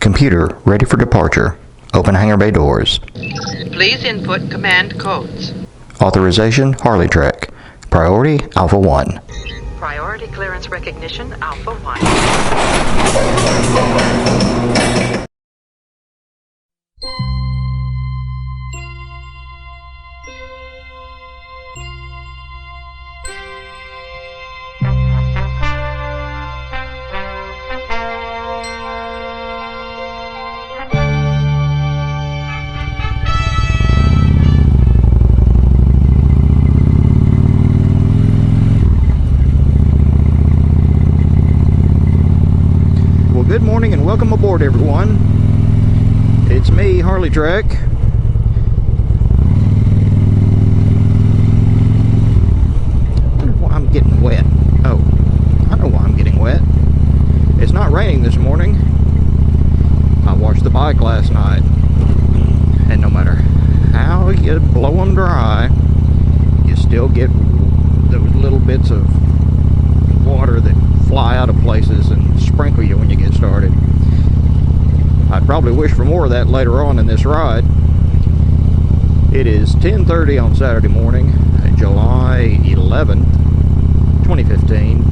Computer ready for departure. Open hangar bay doors. Please input command codes. Authorization HarleyTrek. Priority Alpha 1. Priority clearance recognition Alpha 1. Good morning and welcome aboard, everyone. It's me, HarleyTrek. I wonder why I'm getting wet. Oh, I know why I'm getting wet. It's not raining this morning. I washed the bike last night, and no matter how you blow them dry, you still get those little bits of water that fly out of places and sprinkle you when you get started. I'd probably wish for more of that later on in this ride. It is 10:30 on Saturday morning, July 11, 2015,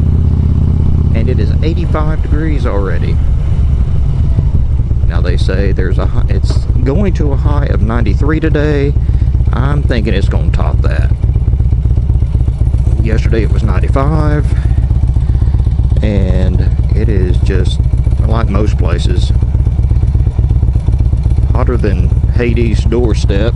and it is 85 degrees already. Now they say it's going to a high of 93 today. I'm thinking it's going to top that. Yesterday it was 95. And it is just, like most places, hotter than Hades' doorstep.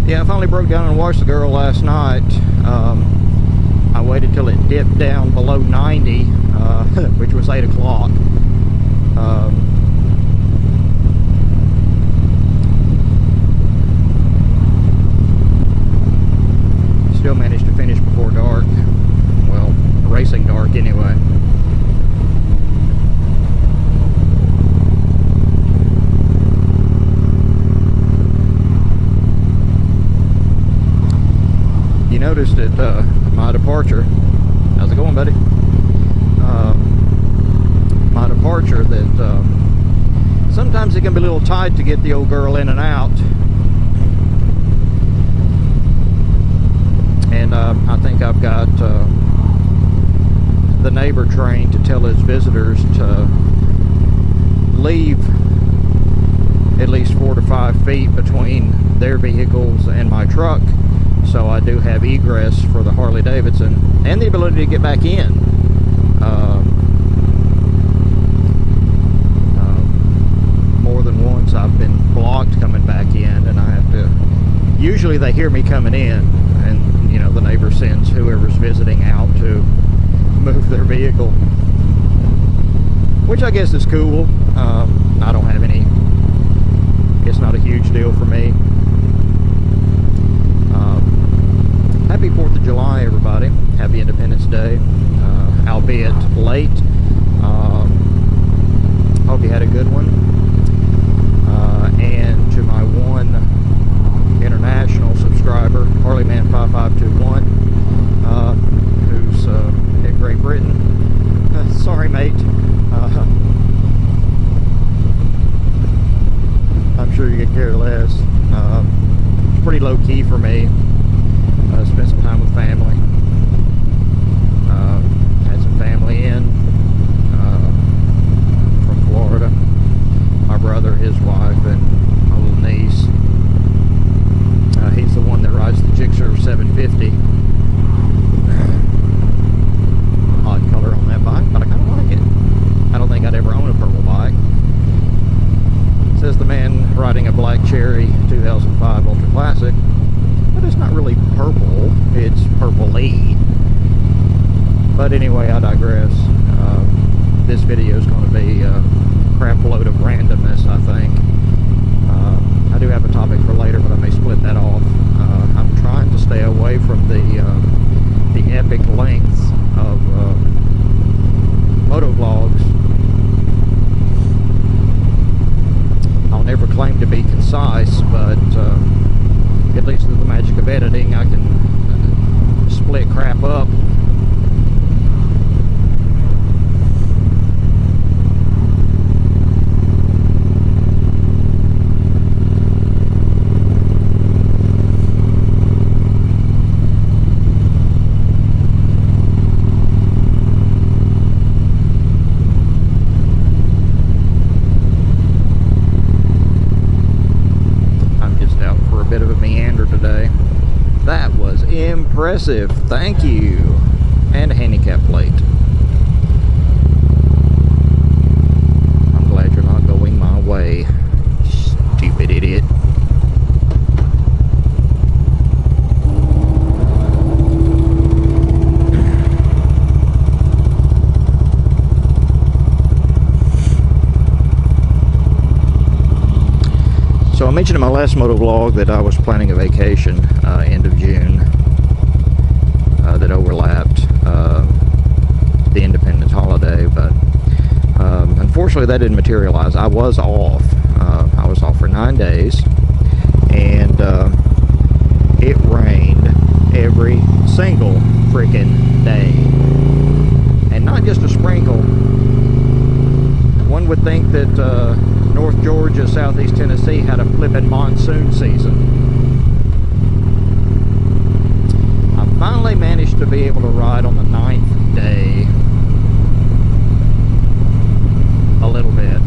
Yeah, I finally broke down and washed the girl last night. I waited till it dipped down below 90, which was 8 o'clock. Still managed to finish before dark. Well, racing dark anyway. You noticed at my departure, how's it going, buddy? My departure that sometimes it can be a little tight to get the old girl in and out, and I think I've got the neighbor trained to tell his visitors to leave at least 4 to 5 feet between their vehicles and my truck. So I do have egress for the Harley-Davidson and the ability to get back in. More than once I've been blocked coming back in, and I have to, usually they hear me coming in, and you know, the neighbor sends whoever's visiting out to move their vehicle, which I guess is cool. I don't have any, it's not a huge deal for me. Happy 4th of July, everybody. Happy Independence Day, albeit late. Hope you had a good one. And to my one international subscriber, HarleyMan5521, who's in Great Britain. Sorry, mate. I'm sure you could care less. It's pretty low key for me. Spent some time with family. Had some family in from Florida. My brother, his wife, and my little niece. He's the one that rides the Gixxer 750. Odd color on that bike, but I kind of like it. I don't think I'd ever own a purple bike. Says the man riding a black cherry 2005 Ultra Classic. But it's not really purple, it's purple-y. But anyway, I digress. This video is going to be a crap load of randomness, I think. I do have a topic for later, but I may split that off. I'm trying to stay away from the epic lengths of motovlogs never claim to be concise, but at least through the magic of editing, I can split crap up. Impressive, thank you. And a handicap plate. I'm glad you're not going my way, stupid idiot. So I mentioned in my last moto vlog that I was planning a vacation end of June. That overlapped the Independence holiday, but unfortunately that didn't materialize. I was off. I was off for 9 days, and it rained every single freaking day, and not just a sprinkle. One would think that North Georgia, Southeast Tennessee had a flippin' monsoon season. Finally managed to be able to ride on the 9th day a little bit.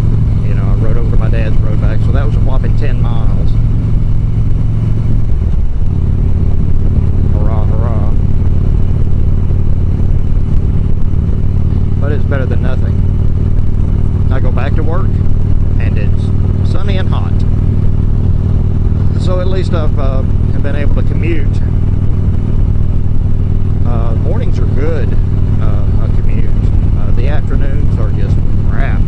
You know, I rode over to my dad's road back, so that was a whopping 10 miles. Hurrah, hurrah. But it's better than nothing. I go back to work, and it's sunny and hot. So at least I've been able to commute. Mornings are good, a commute. The afternoons are just crap.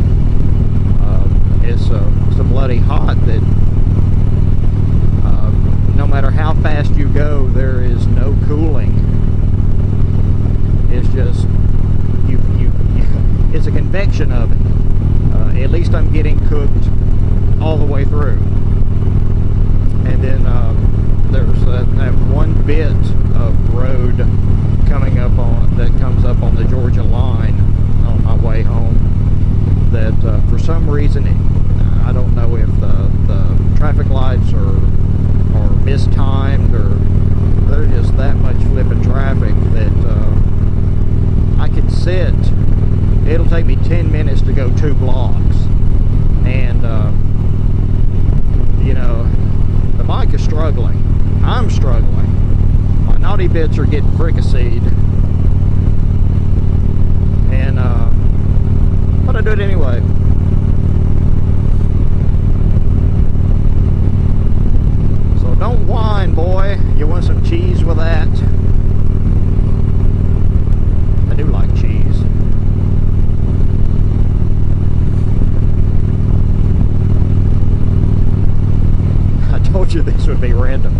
It's so bloody hot that no matter how fast you go, there is no cooling. It's just it's a convection oven. At least I'm getting cooked all the way through. And then there's that one bit of road coming up on that comes up on the Georgia line on my way home that for some reason I don't know if the traffic lights are mistimed, or there's just that much flipping traffic that I can sit. It'll take me 10 minutes to go 2 blocks, and you know, the bike is struggling. I'm struggling. My naughty bits are getting fricasseed, and but I do it anyway. So don't whine, boy. You want some cheese with that? I do like cheese. I told you this would be random.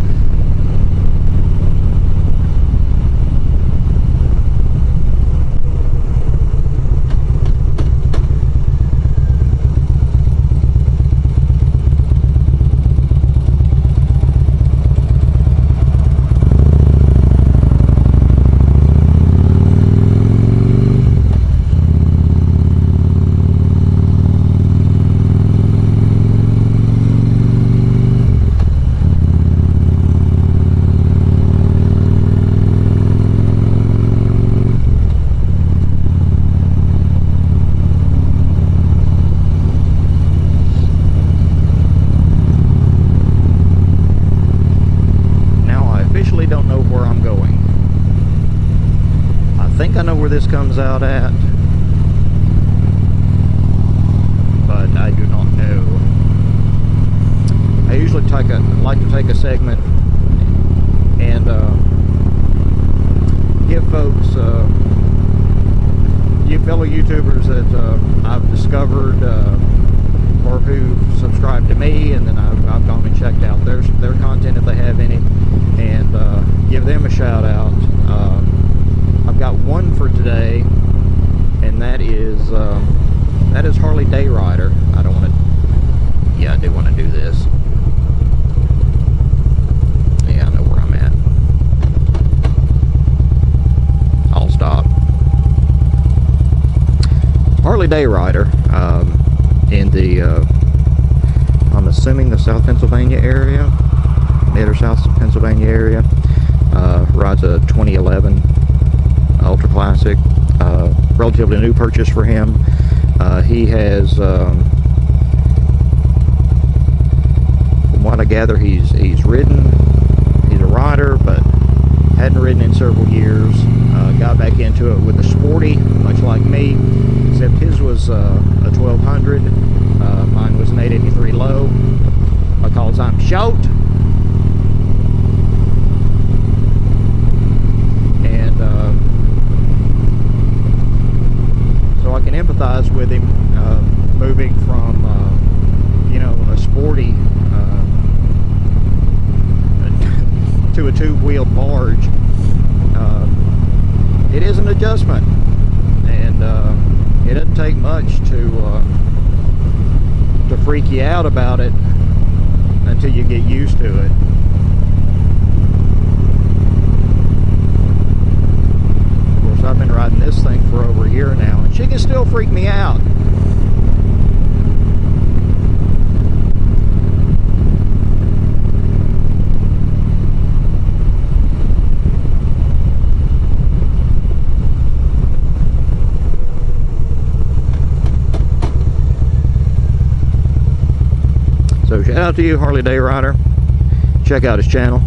This comes out at, but I do not know. I usually like to take a segment and give folks, give fellow YouTubers that I've discovered or who subscribe to me, and then I've gone and checked out their content if they have any, and give them a shout out. I've got one for today, and that is HarleyDayRider. I don't want to yeah, I do want to do this. Yeah, I know where I'm at. I'll stop. HarleyDayRider, in the, I'm assuming the South Pennsylvania area, mid or South Pennsylvania area, rides a 2011 Ultra Classic, relatively new purchase for him. He has, from what I gather, he's ridden. He's a rider, but hadn't ridden in several years. Got back into it with a Sporty, much like me, except his was a 1200. Mine was an 883 low, because I'm short. And so I can empathize with him, moving from, you know, a Sporty to a two-wheeled barge. It is an adjustment, and it doesn't take much to freak you out about it until you get used to it. Of course, I've been riding this thing for over a year now, and she can still freak me out. So shout out to you, HarleyDayRider. Check out his channel.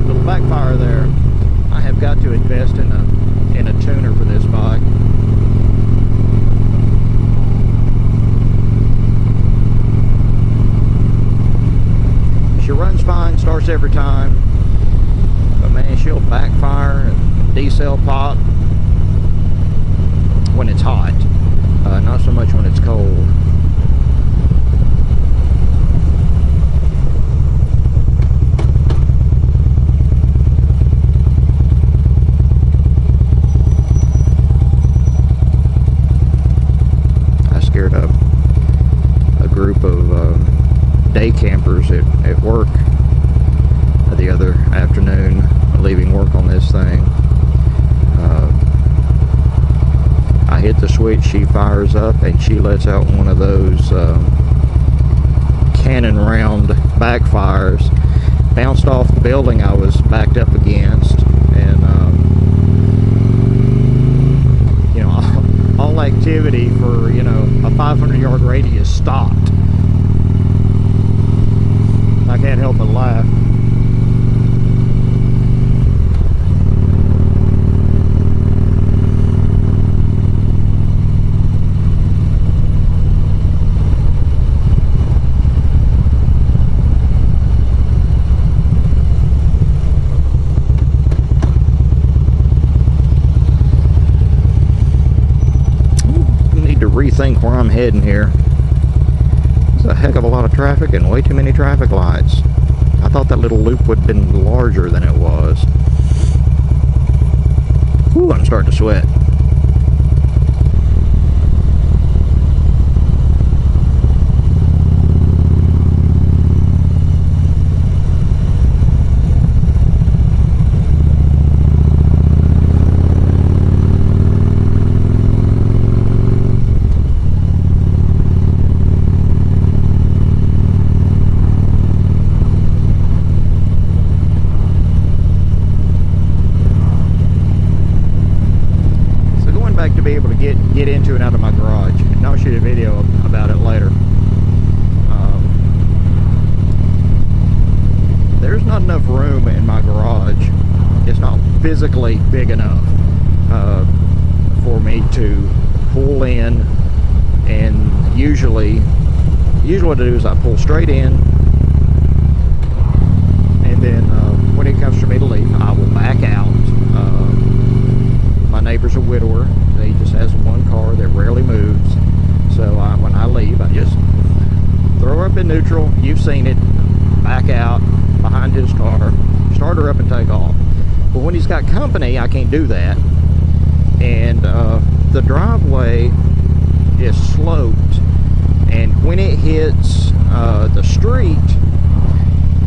Little backfire there. I have got to invest in a tuner for this bike. Runs fine, starts every time, but man, she'll backfire and decel pop when it's hot, not so much when it's cold. I scared a group of day campers at work the other afternoon, leaving work on this thing. I hit the switch, she fires up, and she lets out one of those cannon round backfires. Bounced off the building I was backed up against, and you know, all activity for, you know, a 500-yard radius stopped. I can't help but laugh. Need to rethink where I'm heading here. A heck of a lot of traffic and way too many traffic lights. I thought that little loop would have been larger than it was. Ooh, I'm starting to sweat. To be able to get into and out of my garage, and I'll shoot a video about it later. There's not enough room in my garage. It's not physically big enough for me to pull in, and usually what I do is I pull straight in, and then when it comes for me to leave, I will back out. My neighbor's a widower. He just has one car that rarely moves, so when I leave, I just throw up in neutral, you've seen it, back out behind his car, start her up and take off. But when he's got company, I can't do that. And the driveway is sloped, and when it hits the street,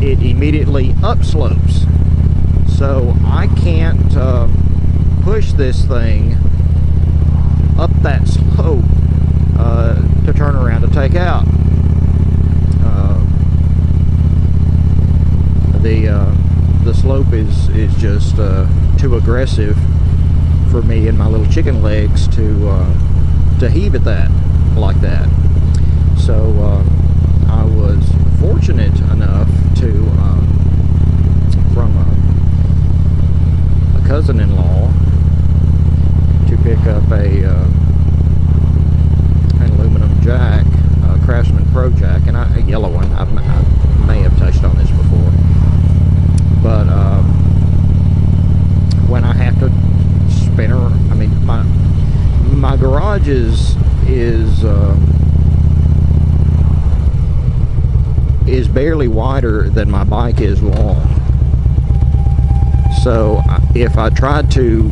it immediately upslopes. So I can't push this thing up that slope to turn around to take out. The slope is just too aggressive for me and my little chicken legs to heave at that like that. So I was fortunate enough to from a cousin-in-law to pick up an aluminum jack, Craftsman Pro jack, and a yellow one. I may have touched on this before, but when I have to spin her, I mean my garage is barely wider than my bike is long. So if I tried to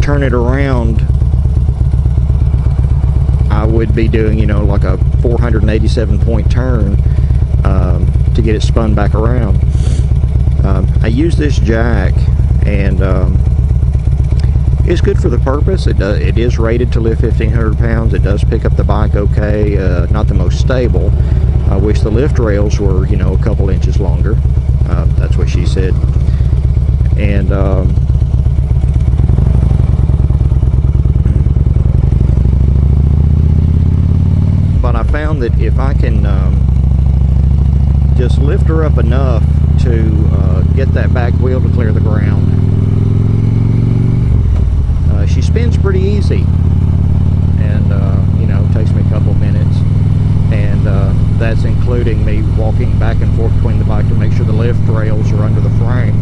turn it around, I would be doing, you know, like a 487 point turn to get it spun back around. I use this jack, and it's good for the purpose. It is rated to lift 1,500 pounds. It does pick up the bike okay. Not the most stable. I wish the lift rails were, you know, a couple inches longer. That's what she said. And but I found that if I can just lift her up enough to get that back wheel to clear the ground, she spins pretty easy, and you know, takes me a couple minutes, and that's including me walking back and forth between the bike to make sure the lift rails are under the frame,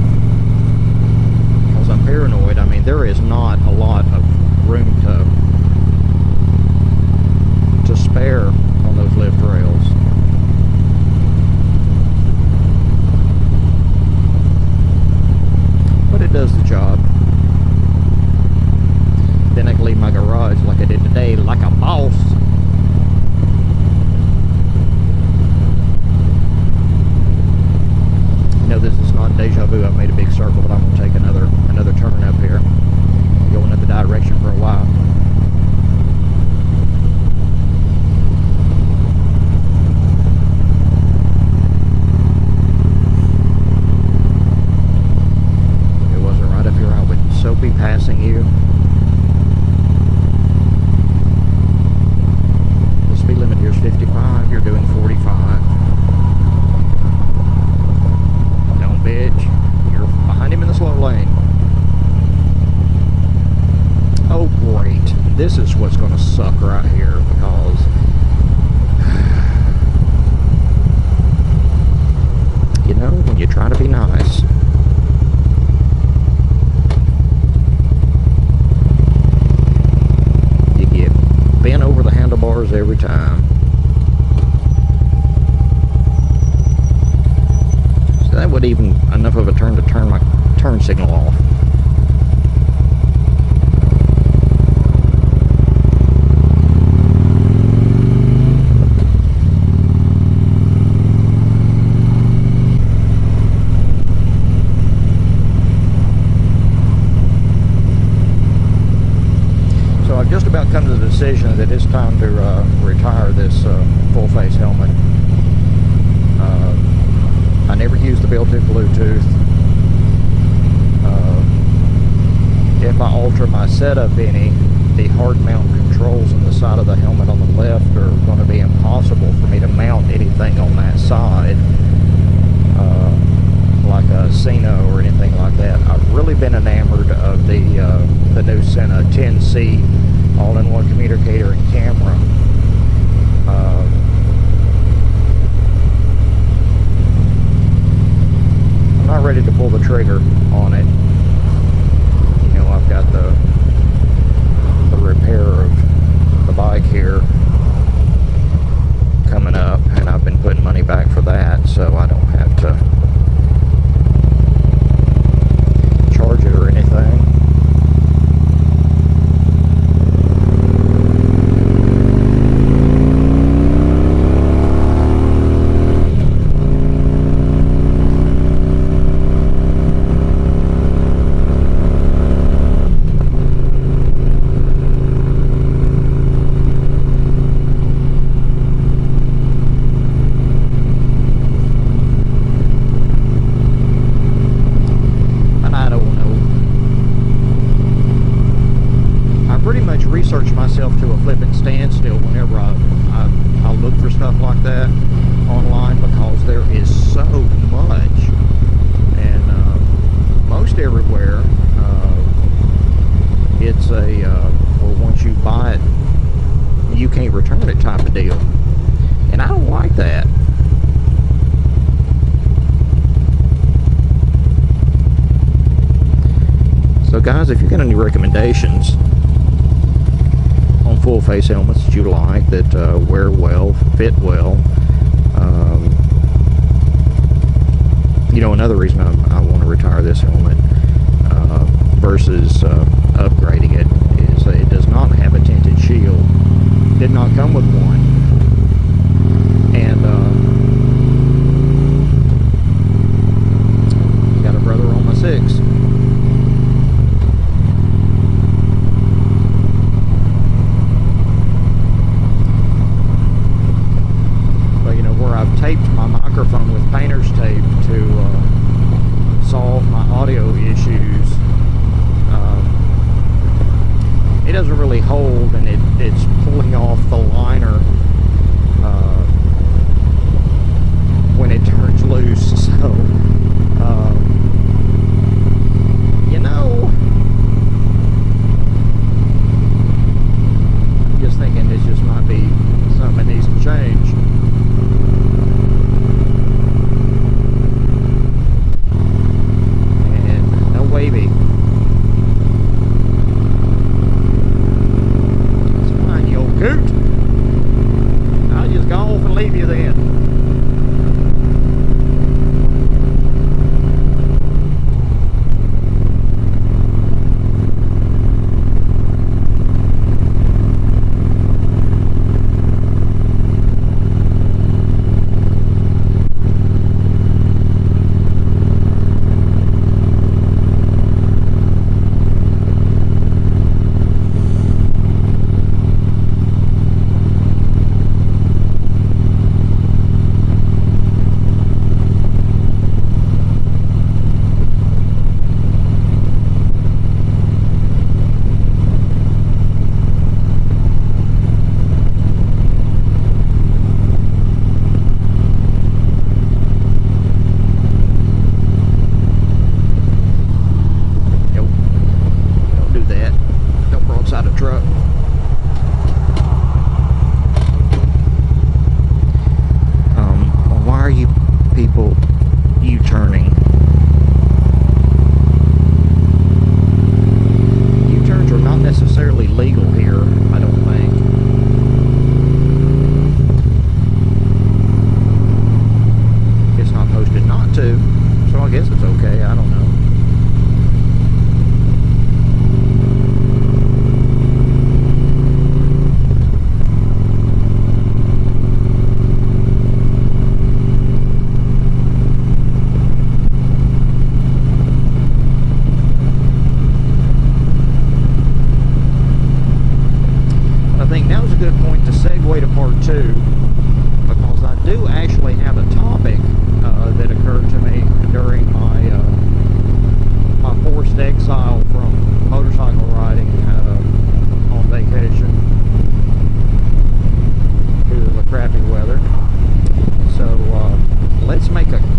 because I'm paranoid. I mean, there is not a lot of room to spare on those lift rails. But it does the job. Then I can leave my garage like I did today, like a boss. You know, this is not deja vu. I've made a big circle, but I'm going to take another turn up here. Go in another direction for a while. If it wasn't right up here, I would so be passing you. The speed limit here is 55. You're doing 45. Don't bitch. You're behind him in the slow lane. Oh, great. This is what's going to suck right here, because you know, when you try to be nice, you get bent over the handlebars every time. So that would even enough of a turn to turn my turn signal off. I've just about come to the decision that it's time to retire this full face helmet. I never use the built-in Bluetooth. If I alter my setup any, the hard mount controls on the side of the helmet on the left are going to be impossible for me to mount anything on that side, like a Sino or anything like that. I've really been enamored of the new Sena 10C all-in-one communicator and camera. I'm not ready to pull the trigger on it. You know, I've got the repair of the bike here coming up, and for stuff like that online, because there is so much. And most everywhere, it's a well, once you buy it, you can't return it type of deal. And I don't like that. So guys, if you got any recommendations on full face helmets that you like, that wear well, fit well, you know, another reason I want to retire this helmet versus upgrading it is that it does not have a tinted shield. Did not come with one. And got a brother on my 6. I've taped my microphone with painter's tape to solve my audio issues. It doesn't really hold, and it's pulling off the liner when it turns loose. So, you know, I'm just thinking this just might be something that needs to change. Wavy. It's fine, you old coot. I'll just go off and leave you then.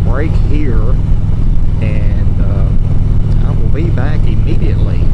Break here, and I will be back immediately.